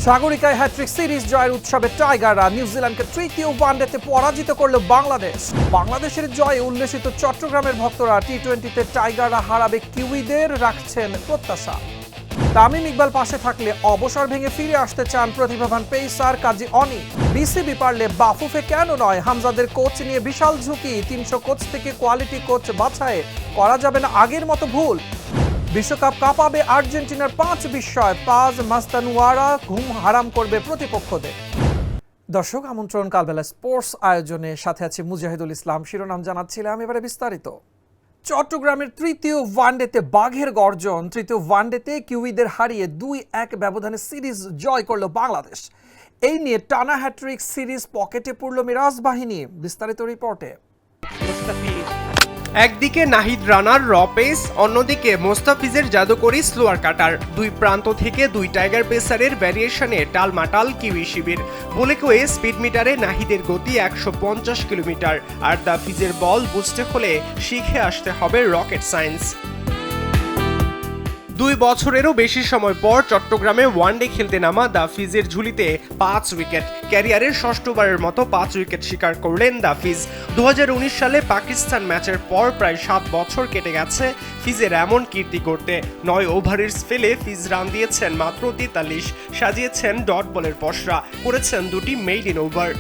সাগরিকায় hat trick series জয়ের উৎসবে টাইগাররা নিউজিল্যান্ডকে তৃতীয় ওয়ানডেতে পরাজিত করল বাংলাদেশ। বাংলাদেশের জয়ে উল্লেসিত চট্টগ্রামের ভক্তরা টি-20তে টাইগাররা হারাবে কিউইদের, রাখছেন প্রত্যাশা। তামিম ইকবাল পাশে থাকলে অবসর ভেঙে ফিরে আসতে চান প্রতিভাবান পেসার কাজী অনি। বিসিবি পারলে বাফুফে কেন নয়, হামজাদের কোচ নিয়ে বিশাল ঝুঁকি। 300 কোচ থেকে কোয়ালিটি কোচ বাছাই করা যাবে না আগের মতো ভুল। বিশ্বকাপ কাঁপাবে আর্জেন্টিনার 5 বিস্ময়, পাজ মাস্তানুয়ারা ঘুম হারাম করবে প্রতিপক্ষদের। দর্শক আমন্ত্রণ কালবেলা স্পোর্টস আয়োজনে, সাথে আছে মুজাহিদুল ইসলাম। শিরোনাম জানাচ্ছিলাম, এবারে বিস্তারিত। চট্টগ্রামের তৃতীয় ওয়ানডেতে বাঘের গর্জন। তৃতীয় ওয়ানডেতে কিউইদের হারিয়ে 2-1 ব্যবধানে সিরিজ জয় করল বাংলাদেশ। এই নিয়ে টানা হ্যাট্রিক সিরিজ পকেটে পড়ল মিরাজ বাহিনী। বিস্তারিত রিপোর্টে। একদিকে নাহিদ রানার র পেস, অন্যদিকে মোস্তাফিজের জাদুকরি স্লোয়ার কাটার। দুই প্রান্ত থেকে দুই টাইগার পেসারের ভ্যারিয়েশনে টালমাটাল কিউই শিবির। বলে কয়ে স্পিড মিটারে নাহিদের গতি 150 কিলোমিটার, আর দাফিজের বল বুঝতে হলে শিখে আসতে হবে রকেট সায়েন্স। 2 বছরেরও বেশি সময় পর চট্টগ্রামে ওয়ানডে খেলতে নামা দাফিজের ঝুলিতে 5 উইকেট। ক্যারিয়ারের ষষ্ঠবারের মতো 5 উইকেট শিকার করলেন দাফিজ। 2019 সালে পাকিস্তান ম্যাচের পর প্রায় 7 বছর কেটে গেছে ফিজের এমন কীর্তি করতে। 9 ওভারের স্পেলে ফিজ রান দিয়েছেন মাত্র 43, সাজিয়েছেন ডট বলের পসরা, করেছেন 2টি মেইডেন ওভার।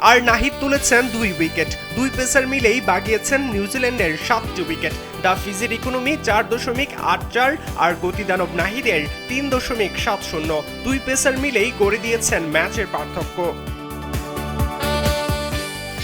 আর নাহিদ তুলেছেন 2 উইকেট। 2 পেসার মিলেই বাগিয়েছেন নিউজিল্যান্ডের 7টি উইকেট। দাফিজের ইকোনমি 4.84 আর গতিদানব নাহিদের 3.70। 2 পেসার মিলেই গড়ে দিয়েছেন ম্যাচের পার্থক্য।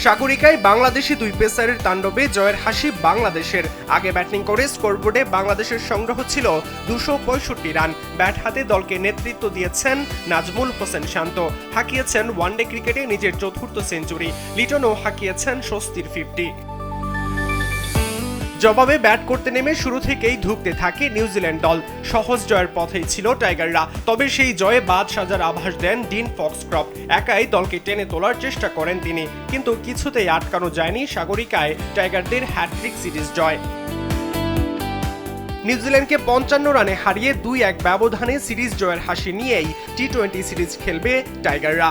সাগরিকায় বাংলাদেশি 2 পেসারের তাণ্ডবে জয়ের হাসি বাংলাদেশের। আগে ব্যাটিং করে স্কোরবোর্ডে বাংলাদেশের সংগ্রহ ছিল 265 রান। ব্যাট হাতে দলকে নেতৃত্ব দিয়েছেন নাজমুল হোসেন শান্ত, হাঁকিয়েছেন ওয়ানডে ক্রিকেটে নিজের 4র্থ সেঞ্চুরি। লিটনও হাঁকিয়েছেন স্বস্তির 50। জবাবে ব্যাট করতে নেমে শুরু থেকেই ধুঁকতে থাকে নিউজিল্যান্ড দল। সহজ জয়ের পথেই ছিল টাইগাররা, তবে সেই জয়ে বাদ সাজার আভাস দেন ডিন ফক্সক্রফট। একাই দলকে টেনে তোলার চেষ্টা করেন তিনি, কিন্তু কিছুতেই আটকানো যায়নি সাগরিকায় টাইগারদের হ্যাট্রিক সিরিজ জয়। নিউজিল্যান্ডকে 55 রানে হারিয়ে 2-1 ব্যবধানে সিরিজ জয়ের হাসি নিয়েই টি-20 সিরিজ খেলবে টাইগাররা।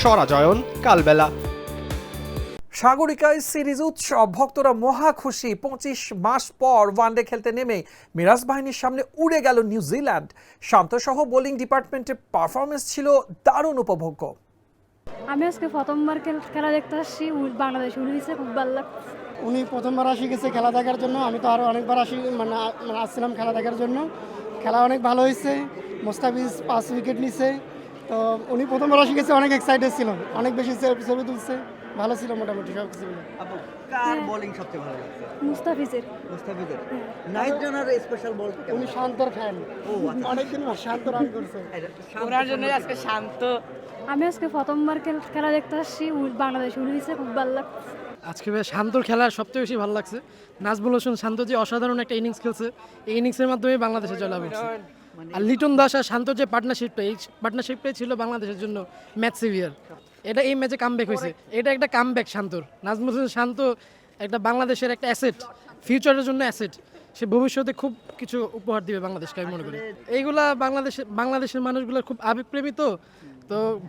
সরাজয়ন কালবেলা। সাগরিকায় সিরিজ উৎসব, ভক্তরা মহা খুশি। 25 মাস পর ওয়ানডে খেলতে নেমে মিরাজ বাহিনীর সামনে উড়ে গেল নিউজিল্যান্ড। শান্তসহ বোলিং ডিপার্টমেন্টের পারফরমেন্স ছিল দারুণ উপভোগ্য। আমি আজকে প্রথমবার খেলা দেখতে আসছি, বাংলাদেশ উড়িয়েছে, খুব ভালো লাগছে। উনি প্রথমবার আসি গেছে খেলা দেখার জন্য, আমি তো আরও অনেকবার আসছিলাম খেলা দেখার জন্য। খেলা অনেক ভালো হয়েছে, মোস্তাফিজ 5 উইকেট নিছে। তো উনি প্রথমবার আসি গেছে, অনেক এক্সাইটেড ছিল, অনেক বেশি ছবি তুলছে, ভালো ছিল মোটামুটি সব কিছু। কার বোলিং সবচেয়ে ভালো লাগছে? মুস্তাফিজের। নাইট রানার স্পেশাল বল কেমন? উনি শান্তর ফ্যান, অনেকদিন শান্ত রান করছে, ওনার জন্য আজকে শান্ত। আমি আজকে প্রথমবার খেলা দেখতে আসছি, বাংলাদেশ উড়িয়েছে, খুব ভালো লাগছে। আজকে শান্তর খেলা সবচেয়ে বেশি ভালো লাগছে। নাজমুল হোসেন শান্ত যে অসাধারণ একটা ইনিংস খেলছে, এই ইনিংসের মাধ্যমে বাংলাদেশে জয়লাভ হয়েছে। আর লিটন দাস আর শান্তর যে পার্টনারশিপটাই ছিল বাংলাদেশের জন্য ম্যাচ সেভিয়ার। এটা এই ম্যাচে কামব্যাক হয়েছে, এটা একটা কামব্যাক শান্তর। নাজমুল হোসেন শান্ত একটা বাংলাদেশের একটা অ্যাসেট, ফিউচারের জন্য অ্যাসেট। সে ভবিষ্যতে খুব কিছু উপহার দিবে বাংলাদেশকে, আমি মনে করি। এইগুলা বাংলাদেশের মানুষগুলো খুব আবেগপ্রেমী, তো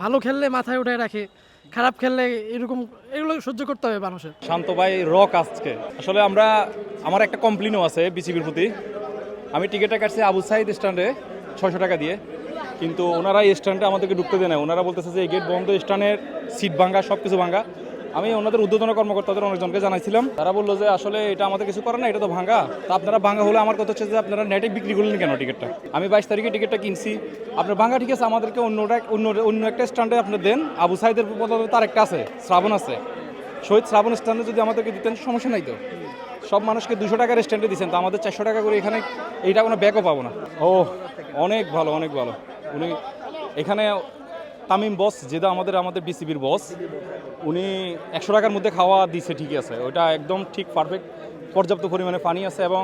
ভালো খেললে মাথায় উঠায় রাখে, খারাপ খেললে এগুলো সহ্য করতে হবে মানুষের। শান্ত ভাই রক আজকে আসলে আমার একটা কমপ্লেনও আছে বিসিবির প্রতি। আমি টিকিটটা কাটছি আবু সাইদ স্ট্যান্ডে 600 টাকা দিয়ে, কিন্তু ওনারা এই স্ট্যান্ডে আমাদেরকে ঢুকতে দেয় না। ওনারা বলতেছে যে এই গেট বন্ধ, স্ট্যান্ডের সিট ভাঙ্গা, সব কিছু ভাঙ্গা। আমি ওনাদের ঊর্ধ্বতন কর্মকর্তাদের অনেকজনকে জানাইছিলাম, তারা বললো যে আসলে এটা আমাদের কিছু করে না, এটা তো ভাঙ্গা। তা আপনারা ভাঙ্গা হলে আমার কথা হচ্ছে যে আপনারা নেটে বিক্রি করলেন কেন টিকিটটা? আমি 22 তারিখে টিকিটটা কিনছি, আপনার ভাঙ্গা ঠিক আছে, আমাদেরকে অন্য একটা স্ট্যান্ডে আপনি দেন। আবু সাইদের বদলে তার একটা আছে, শ্রাবণ আছে, শহীদ শ্রাবণ স্ট্যান্ডে যদি আমাদেরকে দিতেন সমস্যা নাই তো। সব মানুষকে 200 টাকার স্ট্যান্ডে দিচ্ছেন, তো আমাদের 400 টাকা করে এখানে এইটা কোনো ব্যাকও পাবো না। ও অনেক ভালো, অনেক ভালো। উনি এখানে তামিম বস, যেটা আমাদের বিসিবির বস, উনি 100 টাকার মধ্যে খাওয়া দিছে, ঠিক আছে, ওইটা একদম ঠিক পারফেক্ট। পর্যাপ্ত পরিমাণে পানি আছে এবং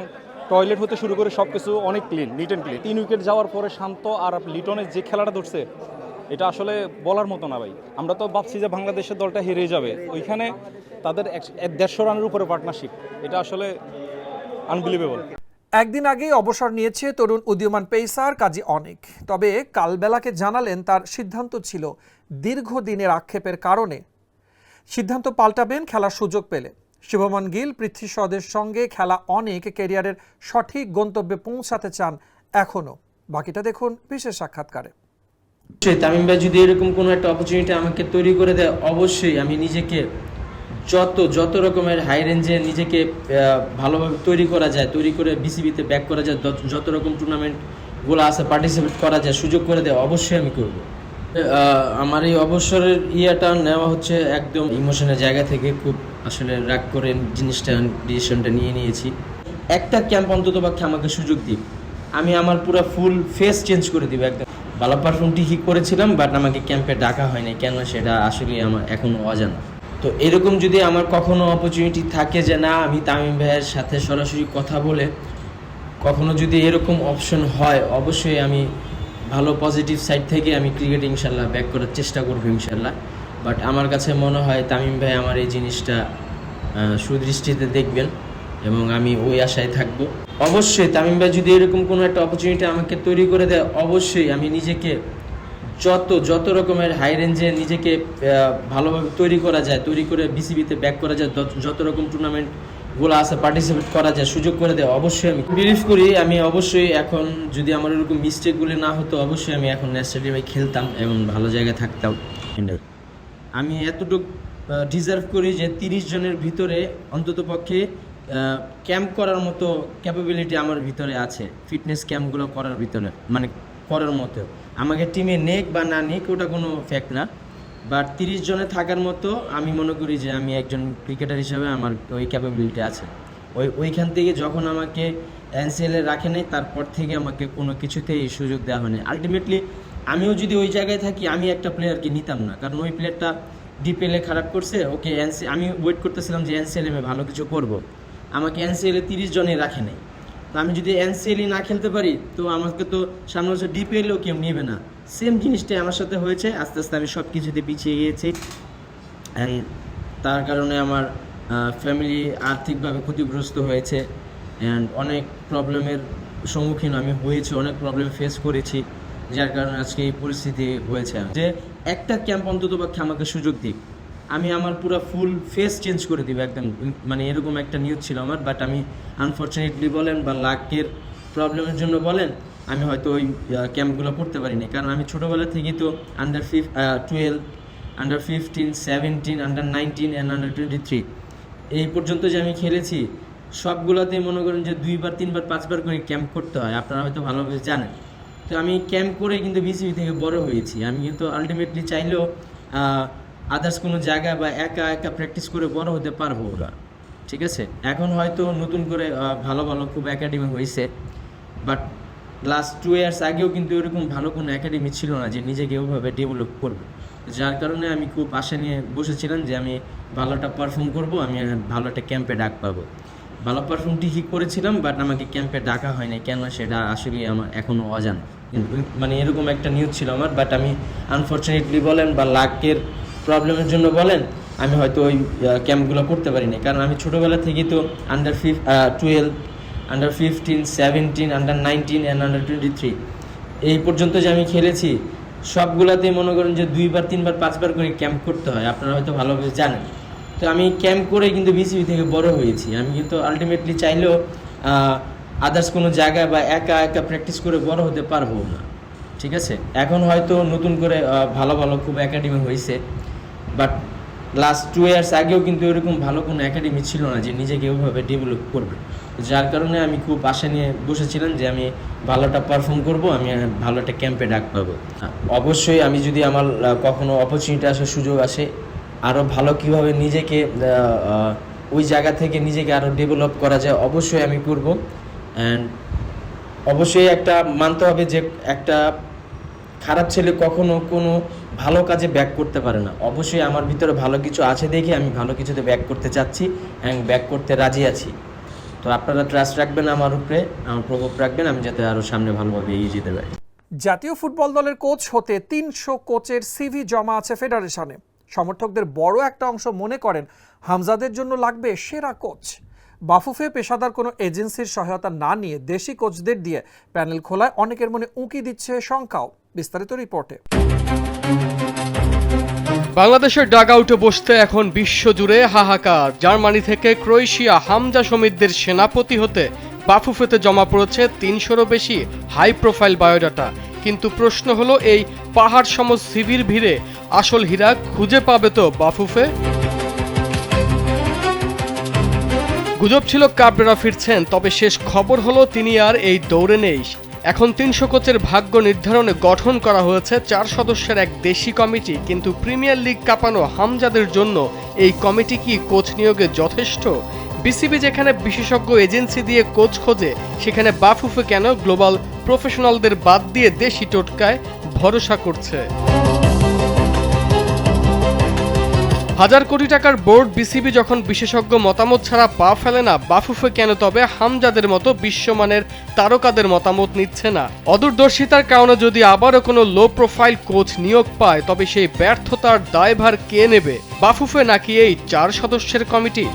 টয়লেট হতে শুরু করে সব কিছু অনেক clean, neat and clean. 3 wicket যাওয়ার পরে শান্ত আর লিটনের যে খেলাটা ধরছে, এটা আসলে বলার মতো না ভাই। আমরা তো ভাবছি যে বাংলাদেশের দলটা হেরে যাবে, ওইখানে তাদের 150 রানের উপরে পার্টনারশিপ, এটা আসলে আনবিলিভেবল। একদিন আগেই অবসর নিয়েছে তরুণ উদীয়মান পেসার কাজী অনেক। তবে কালবেলাকে জানালেন তার সিদ্ধান্ত ছিল দীর্ঘদিনের আক্ষেপের কারণে সিদ্ধান্ত পাল্টাবেন খেলার সুযোগ পেলে। শুভমন গিল, পৃথ্বী শদের সঙ্গে খেলা অনেক ক্যারিয়ারের সঠিক গন্তব্যে পৌঁছাতে চান এখনও। বাকিটা দেখুন বিশেষ সাক্ষাৎকারে। তামিম ভাই যদি এরকম কোনো একটা অপরচুনিটি আমাকে তৈরি করে দেয়, অবশ্যই আমি নিজেকে যত রকমের হাই রেঞ্জে নিজেকে ভালোভাবে তৈরি করা যায়, তৈরি করে বিসিবিতে ব্যাক করা যায়, যত রকম টুর্নামেন্টগুলো আছে পার্টিসিপেট করা যায়, সুযোগ করে দেয়, অবশ্যই আমি করব। আমার এই অবসরের ইয়েটা নেওয়া হচ্ছে একদম ইমোশনের জায়গা থেকে, খুব আসলে রাগ করে ডিসিশনটা নিয়েছি। একটা ক্যাম্প অন্তত পক্ষে আমাকে সুযোগ দিই, আমি আমার পুরো ফুল ফেস চেঞ্জ করে দিব একদম। ভালো পারফর্ম ঠিকই করেছিলাম, বাট আমাকে ক্যাম্পে ডাকা হয়নি কেন সেটা আসলে আমার এখনও অজানা। তো এরকম যদি আমার কখনো অপরচুনিটি থাকে যে না আমি তামিম ভাইয়ের সাথে সরাসরি কথা বলে কখনো যদি এরকম অপশন হয়, অবশ্যই আমি ভালো পজিটিভ সাইড থেকে আমি ক্রিকেট ইনশাল্লাহ ব্যাক করার চেষ্টা করবো ইনশাল্লাহ। বাট আমার কাছে মনে হয় তামিম ভাই আমার এই জিনিসটা সুদৃষ্টিতে দেখবেন এবং আমি ওই আশায় থাকবো। অবশ্যই তামিম ভাই যদি এরকম কোনো একটা অপরচুনিটি আমাকে তৈরি করে দেয়, অবশ্যই আমি নিজেকে যত রকমের হাই রেঞ্জে নিজেকে ভালোভাবে তৈরি করা যায়, তৈরি করে বিসিবিতে ব্যাক করা যায়, যত রকম টুর্নামেন্টগুলো আছে পার্টিসিপেট করা যায়, সুযোগ করে দেয়, অবশ্যই আমি বিলিভ করি। আমি অবশ্যই এখন যদি আমার এরকম মিস্টেকগুলি না হতো, অবশ্যই আমি এখন স্টেডিয়ামে খেলতাম এবং ভালো জায়গায় থাকতাম। আমি এতটুকু ডিজার্ভ করি যে 30 জনের ভিতরে অন্তত পক্ষে ক্যাম্প করার মতো ক্যাপাবিলিটি আমার ভিতরে আছে, ফিটনেস ক্যাম্পগুলো করার ভিতরে মানে করার মতো। আমাকে টিমে নেক বা না নেক ওটা কোনো ফ্যাক্ট না, বাট 30 জনে থাকার মতো আমি মনে করি যে আমি একজন ক্রিকেটার হিসেবে আমার ওই ক্যাপাবিলিটি আছে। ওইখান থেকে যখন আমাকে এনসিএলে রাখে নাই, তারপর থেকে আমাকে কোনো কিছুতেই সুযোগ দেওয়া হয়নি। আলটিমেটলি আমিও যদি ওই জায়গায় থাকি, আমি একটা প্লেয়ারকে নিতাম না, কারণ ওই প্লেয়ারটা ডিপিএলে খারাপ করছে, ওকে আমি ওয়েট করতেছিলাম যে এনসিএলে আমি ভালো কিছু করব। আমাকে এনসিএলে 30 জনে রাখে নাই। তো আমি যদি এনসিএলই না খেলতে পারি, তো আমাকে তো সামনে বছর ডিপিএলেও কেউ নেবে না। সেম জিনিসটাই আমার সাথে হয়েছে। আস্তে আস্তে আমি সব কিছুতে পিছিয়ে গিয়েছি, অ্যান্ড তার কারণে আমার ফ্যামিলি আর্থিকভাবে ক্ষতিগ্রস্ত হয়েছে, অ্যান্ড অনেক প্রবলেমের সম্মুখীন আমি হয়েছি, অনেক প্রবলেম ফেস করেছি, যার কারণে আজকে এই পরিস্থিতি হয়েছে। যে একটা ক্যাম্প অন্তত পক্ষে আমাকে সুযোগ দিক, আমি আমার পুরো ফুল ফেস চেঞ্জ করে দিব একদম। মানে এরকম একটা নিউজ ছিল আমার, বাট আমি আনফর্চুনেটলি বলেন বা লাকের প্রবলেমের জন্য বলেন, আমি হয়তো ওই ক্যাম্পগুলো করতে পারিনি। কারণ আমি ছোটোবেলা থেকেই তো under 12, under 15, 17, under 19 and under 23 এই পর্যন্ত যে আমি খেলেছি, সবগুলোতেই মনে করেন যে 2বার 3বার 5বার করে ক্যাম্প করতে হয়, আপনারা হয়তো ভালোভাবে জানেন। তো আমি ক্যাম্প করে কিন্তু বিসিবি থেকে বড় হয়েছি। আমি কিন্তু আলটিমেটলি চাইলেও আদার্স কোনো জায়গায় বা একা প্র্যাকটিস করে বড় হতে পারবো ওরা, ঠিক আছে। এখন হয়তো নতুন করে ভালো খুব একাডেমি হয়েছে, বাট লাস্ট 2 ইয়ার্স আগেও কিন্তু এরকম ভালো কোনো একাডেমি ছিল না যে নিজেকে ওইভাবে ডেভেলপ করবে। যার কারণে আমি খুব আশা নিয়ে বসেছিলাম যে আমি ভালোটা পারফর্ম করব, আমি ভালো একটা ক্যাম্পে ডাক পাবো। ভালো পারফর্ম ঠিকই করেছিলাম, বাট আমাকে ক্যাম্পে ডাকা হয়নি কেন সেটা আসলে আমার এখনও অজানা। কিন্তু মানে এরকম একটা নিউজ ছিল আমার, বাট আমি আনফর্চুনেটলি বলেন বা লাকের প্রবলেমের জন্য বলেন, আমি হয়তো ওই ক্যাম্পগুলো করতে পারিনি। কারণ আমি ছোটোবেলা থেকেই তো under 12, under 15, 17, under 19 and under 23 এই পর্যন্ত যে আমি খেলেছি, সবগুলোতেই মনে করেন যে 2বার 3বার 5বার করে ক্যাম্প করতে হয়, আপনারা হয়তো ভালোভাবে জানেন। তো আমি ক্যাম্প করে কিন্তু বিসিবি থেকে বড় হয়েছি। আমি কিন্তু আলটিমেটলি চাইলেও আদার্স কোনো জায়গায় বা একা প্র্যাকটিস করে বড় হতে পারবো না, ঠিক আছে। এখন হয়তো নতুন করে ভালো খুব একাডেমি হয়েছে, বাট লাস্ট 2 ইয়ার্স আগেও কিন্তু এরকম ভালো কোনো একাডেমি ছিল না যে নিজেকে ওইভাবে ডেভেলপ করবে। যার কারণে আমি খুব আশা নিয়ে বসেছিলাম যে আমি ভালোটা পারফর্ম করব, আমি ভালো একটা ক্যাম্পে ডাক পাবো। অবশ্যই আমি যদি আমার কখনো অপরচুনিটি আসার সুযোগ আসে, আরও ভালো কীভাবে নিজেকে ওই জায়গা থেকে নিজেকে আরও ডেভেলপ করা যায়, অবশ্যই আমি করব। অ্যান্ড অবশ্যই একটা মানতে হবে যে একটা খারাপ ছেলে কখনো কোনো ভালো কাজে ব্যাক করতে পারে না। অবশ্যই আমার ভিতরে ভালো কিছু আছে দেখে আমি ভালো কিছুতে ব্যাক করতে চাচ্ছি এবং ব্যাক করতে রাজি আছি। তো আপনারা ট্রাস্ট রাখবেন আমার উপরে, আমার প্রভাব রাখবেন, আমি যাতে আরও সামনে ভালোভাবে এগিয়ে যেতে পারি। জাতীয় ফুটবল দলের কোচ হতে 300 কোচের সিভি জমা আছে ফেডারেশনে। সমর্থকদের বড় একটা অংশ মনে করেন হামজাদের জন্য লাগবে সেরা কোচ। বাফুফে পেশাদার কোনো এজেন্সির সহায়তা না নিয়ে দেশি কোচদের দিয়ে প্যানেল খোলায় অনেকের মনে উঁকি দিচ্ছে শঙ্কাও। বিস্তারিত রিপোর্টে। বাংলাদেশের ডাগ আউটে বসতে এখন বিশ্বজুড়ে হাহাকার। জার্মানি থেকে ক্রোয়েশিয়া হামজা সমিতদের সেনাপতি হতে বাফুফেতে জমা পড়েছে ৩০০রও বেশি হাই প্রোফাইল বায়োডাটা। কিন্তু প্রশ্ন হলো, এই পাহাড় সম সিভির ভিড়ে আসল হীরা খুঁজে পাবে তো বাফুফে? গুজব ছিল কাবরেরা ফিরছেন, তবে শেষ খবর হলো তিনি আর এই দৌড়ে নেই। এখন ৩০০ কোচের ভাগ্য নির্ধারণে গঠন করা হয়েছে ৪ সদস্যের এক দেশি কমিটি। কিন্তু প্রিমিয়ার লিগ কাঁপানো হামজাদের জন্য এই কমিটি কি কোচ নিয়োগে যথেষ্ট? বিসিবি যেখানে বিশেষজ্ঞ এজেন্সি দিয়ে কোচ খোঁজে, সেখানে বাফুফে কেন গ্লোবাল প্রফেশনালদের বাদ দিয়ে দেশি টোটকায় ভরসা করছে? হাজার কোটি টাকার বোর্ড বিসিবি যখন বিশেষজ্ঞ মতামত ছাড়া পা ফেলে না, বাফুফে কেন তবে হামজাদের মতো বিশ্বমানের তারকাদের মতামত নিচ্ছে না? অদূরদর্শিতার কারণে যদি আবারও কোনো লো প্রোফাইল কোচ নিয়োগ পায়, তবে সেই ব্যর্থতার দায়ভার কে নেবে? বাফুফে নাকি এই ৪ সদস্যের কমিটি?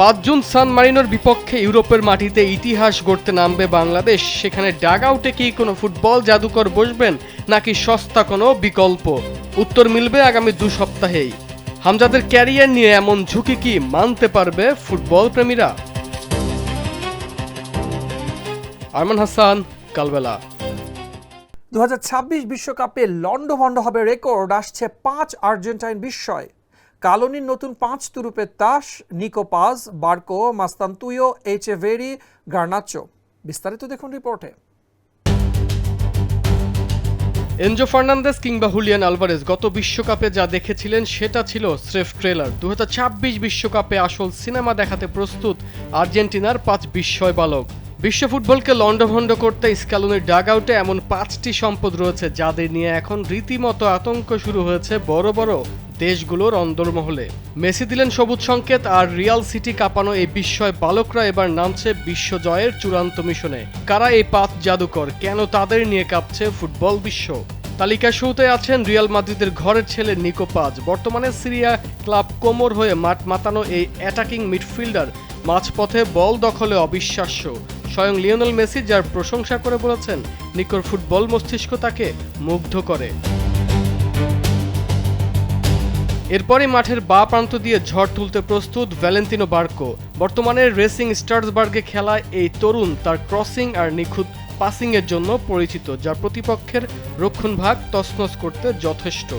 ৫ জুন সান মারিনোর বিপক্ষে ইউরোপের মাটিতে ইতিহাস গড়তে নামবে বাংলাদেশ। সেখানে ডাগ আউটে কি কোনো ফুটবল জাদুকর বসবেন, নাকি সস্তা কোনো বিকল্প? উত্তর মিলবে আগামী ২ সপ্তাহেই। হামজাদের ক্যারিয়ার নিয়ে এমন ঝুঁকি কি মানতে পারবে ফুটবল প্রেমীরা? আরমান হাসান, কালবেলা। 2026 বিশ্বকাপে লন্ডভন্ড হবে রেকর্ড। আসছে 5 আর্জেন্টাইন বিস্ময়। কালোনির নতুন 5 তুরুপের তাস, নিকো পাজ, বার্কো, মাস্তান্তুইও, এইচেভেরি, গার্নাচো। বিস্তারিত দেখুন রিপোর্টে। এনজো ফার্নান্দেজ কিংবা হুলিয়ান আলভারেজ গত বিশ্বকাপে যা দেখেছিলেন সেটা ছিল স্রেফ ট্রেলার। 2026 বিশ্বকাপে আসল সিনেমা দেখাতে প্রস্তুত আর্জেন্টিনার 5 বিস্ময় বালক। বিশ্ব ফুটবলকে লন্ডভন্ড করতে স্ক্যালোনির ডাগ আউটে এমন 5টি সম্পদ রয়েছে, যাদের নিয়ে এখন রীতিমতো আতঙ্ক শুরু হয়েছে বড় বড় দেশগুলোর অন্দরমহলে। মেসি দিলেন সবুজ সংকেত, আর রিয়াল সিটি কাঁপানো এই বিস্ময় বালকরা এবার নামছে বিশ্বজয়ের চূড়ান্ত মিশনে। কারা এই 5 জাদুকর, কেন তাদের নিয়ে কাঁপছে ফুটবল বিশ্ব? তালিকার শুরুতে আছেন রিয়াল মাদ্রিদের ঘরের ছেলে নিকো পাজ। বর্তমানে সিরিয়া ক্লাব কোমোর হয়ে মাঠ মাতানো এই অ্যাটাকিং মিডফিল্ডার মাঝপথে বল দখলে অবিশ্বাস্য। স্বয়ং লিওনেল মেসি যার প্রশংসা করে বলেছেন, নিকোর ফুটবল মস্তিষ্ক তাকে মুগ্ধ করে। এরপরই মাঠের বাঁ প্রান্ত দিয়ে ঝড় তুলতে প্রস্তুত ভ্যালেন্তিনো বার্কো। বর্তমানে রেসিং স্টার্সবার্গে খেলা এই তরুণ তার ক্রসিং আর নিখুঁত পাসিংয়ের জন্য পরিচিত, যা প্রতিপক্ষের রক্ষণভাগ তছনছ করতে যথেষ্ট।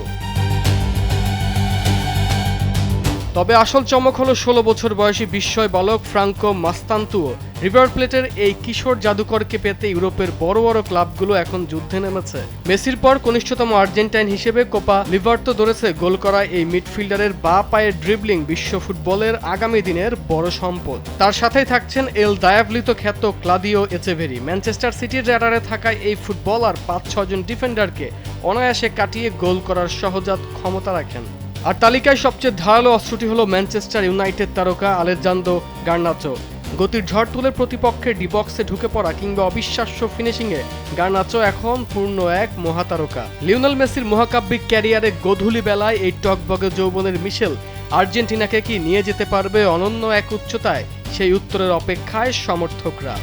তবে আসল চমক হলো 16 বছর বয়সী বিস্ময় বালক ফ্রাঙ্কো মাস্তান্তুও। রিভার প্লেটের এই কিশোর জাদুকরকে পেতে ইউরোপের বড় বড় ক্লাবগুলো এখন যুদ্ধে নেমেছে। মেসির পর কনিষ্ঠতম আর্জেন্টাইন হিসেবে কোপা লিবার্তাদোরেসে গোল করা এই মিডফিল্ডারের বাঁ পায়ের ড্রিবলিং বিশ্ব ফুটবলের আগামী দিনের বড় সম্পদ। তার সাথেই থাকছেন এল দায়াবলিতো খ্যাত ক্লাদিও এচেভেরি। ম্যানচেস্টার সিটির র্যাডারে থাকা এই ফুটবলার 5-6 জন ডিফেন্ডারকে অনায়াসে কাটিয়ে গোল করার সহজাত ক্ষমতা রাখেন। আর তালিকায় সবচেয়ে ধারালো অস্ত্রটি হলো ম্যানচেস্টার ইউনাইটেড তারকা আলেজান্দ্রো গার্নাচো। গতির ঝড় তুলে প্রতিপক্ষের ডিবক্সে ঢুকে পড়া কিংবা অবিশ্বাস্য ফিনিশিংয়ে গার্নাচো এখন পূর্ণ এক মহাতারকা। লিওনেল মেসির মহাকাব্যিক ক্যারিয়ারে গোধূলি বেলায় এই টকবগে যৌবনের মিশেল আর্জেন্টিনাকে কি নিয়ে যেতে পারবে অনন্য এক উচ্চতায়? সেই উত্তরের অপেক্ষায় সমর্থকরা।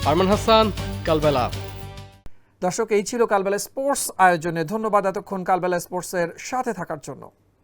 আরমান হাসান, কালবেলা। দর্শক, এই ছিল কালবেলা স্পোর্টস আয়োজনে। ধন্যবাদ এতক্ষণ কালবেলা স্পোর্টসের সাথে থাকার জন্য।